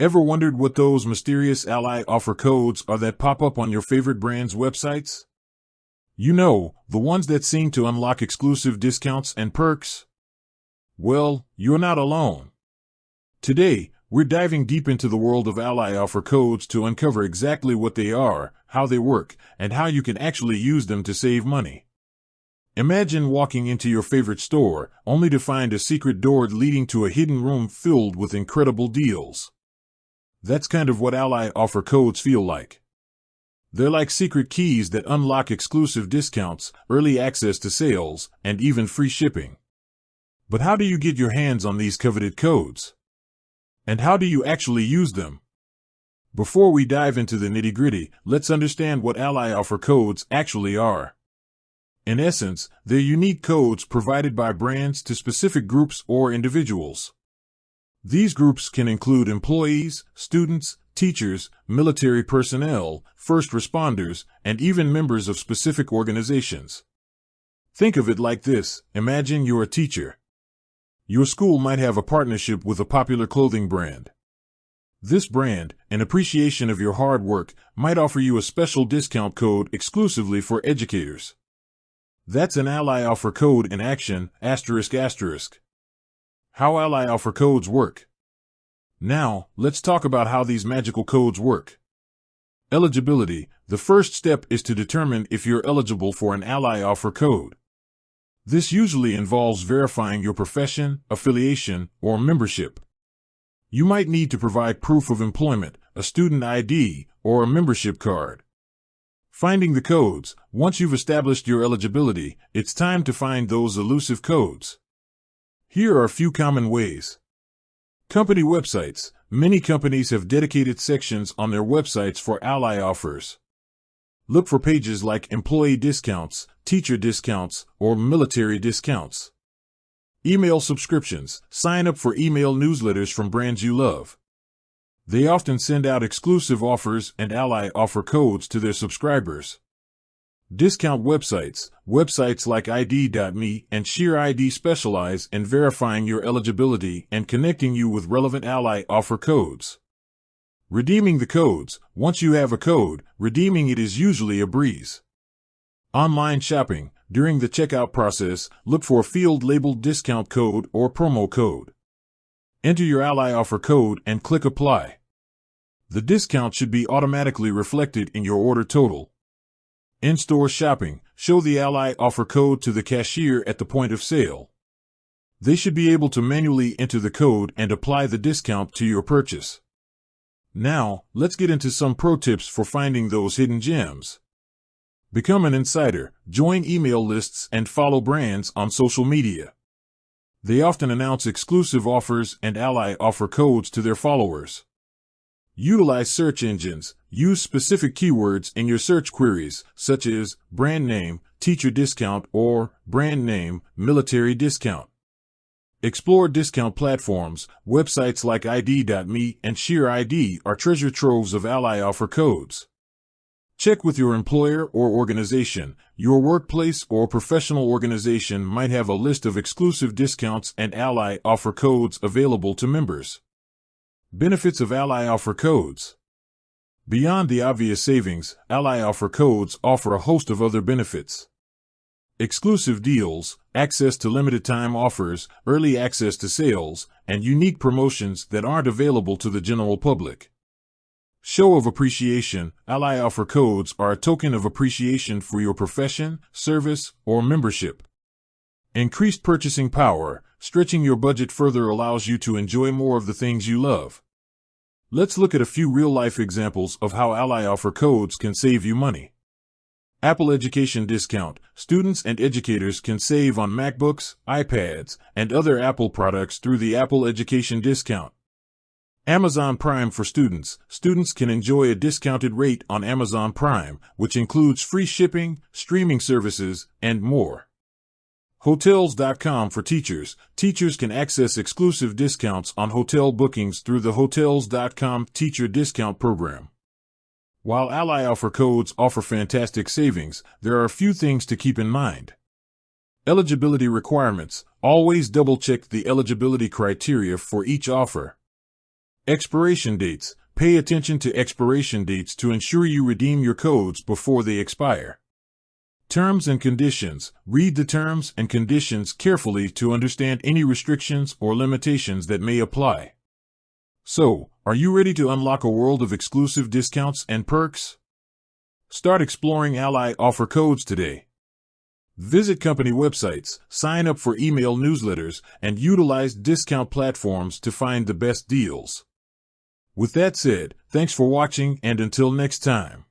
Ever wondered what those mysterious ally offer codes are that pop up on your favorite brand's websites? You know, the ones that seem to unlock exclusive discounts and perks? Well, you're not alone. Today, we're diving deep into the world of ally offer codes to uncover exactly what they are, how they work, and how you can actually use them to save money. Imagine walking into your favorite store, only to find a secret door leading to a hidden room filled with incredible deals. That's kind of what ally offer codes feel like. They're like secret keys that unlock exclusive discounts, early access to sales, and even free shipping. But how do you get your hands on these coveted codes? And how do you actually use them? Before we dive into the nitty-gritty, let's understand what ally offer codes actually are. In essence, they're unique codes provided by brands to specific groups or individuals. These groups can include employees, students, teachers, military personnel, first responders, and even members of specific organizations. Think of it like this: imagine you're a teacher. Your school might have a partnership with a popular clothing brand. This brand, in appreciation of your hard work, might offer you a special discount code exclusively for educators. That's an ally offer code in action, ***. How ally offer codes work. Now, let's talk about how these magical codes work. Eligibility. The first step is to determine if you're eligible for an ally offer code. This usually involves verifying your profession, affiliation, or membership. You might need to provide proof of employment, a student ID, or a membership card. Finding the codes. Once you've established your eligibility, it's time to find those elusive codes. Here are a few common ways. Company websites. Many companies have dedicated sections on their websites for ally offers. Look for pages like employee discounts, teacher discounts, or military discounts. Email subscriptions. Sign up for email newsletters from brands you love. They often send out exclusive offers and ally offer codes to their subscribers. Discount websites. Websites like ID.me and ShareID specialize in verifying your eligibility and connecting you with relevant ally offer codes. Redeeming the codes. Once you have a code, redeeming it is usually a breeze. Online shopping. During the checkout process, look for a field labeled discount code or promo code. Enter your ally offer code and click Apply. The discount should be automatically reflected in your order total. In-store shopping. Show the ally offer code to the cashier at the point of sale. They should be able to manually enter the code and apply the discount to your purchase. Now, let's get into some pro tips for finding those hidden gems. Become an insider. Join email lists and follow brands on social media. They often announce exclusive offers and ally offer codes to their followers. Utilize search engines. Use specific keywords in your search queries, such as brand name, teacher discount, or brand name, military discount. Explore discount platforms. Websites like ID.me and ShareID are treasure troves of ally offer codes. Check with your employer or organization. Your workplace or professional organization might have a list of exclusive discounts and ally offer codes available to members. Benefits of ally offer codes. Beyond the obvious savings, ally offer codes offer a host of other benefits. Exclusive deals, access to limited-time offers, early access to sales, and unique promotions that aren't available to the general public. Show of appreciation. Ally offer codes are a token of appreciation for your profession, service, or membership. Increased purchasing power. Stretching your budget further allows you to enjoy more of the things you love. Let's look at a few real-life examples of how ally offer codes can save you money. Apple Education Discount. Students and educators can save on MacBooks, iPads, and other Apple products through the Apple Education Discount. Amazon Prime for students. Students can enjoy a discounted rate on Amazon Prime, which includes free shipping, streaming services, and more. Hotels.com for teachers. Teachers can access exclusive discounts on hotel bookings through the Hotels.com Teacher Discount Program. While ally offer codes offer fantastic savings, there are a few things to keep in mind. Eligibility requirements. Always double-check the eligibility criteria for each offer. Expiration dates. Pay attention to expiration dates to ensure you redeem your codes before they expire. Terms and conditions. Read the terms and conditions carefully to understand any restrictions or limitations that may apply. So, are you ready to unlock a world of exclusive discounts and perks? Start exploring Ally offer codes today. Visit company websites, sign up for email newsletters, and utilize discount platforms to find the best deals. With that said, thanks for watching, and until next time.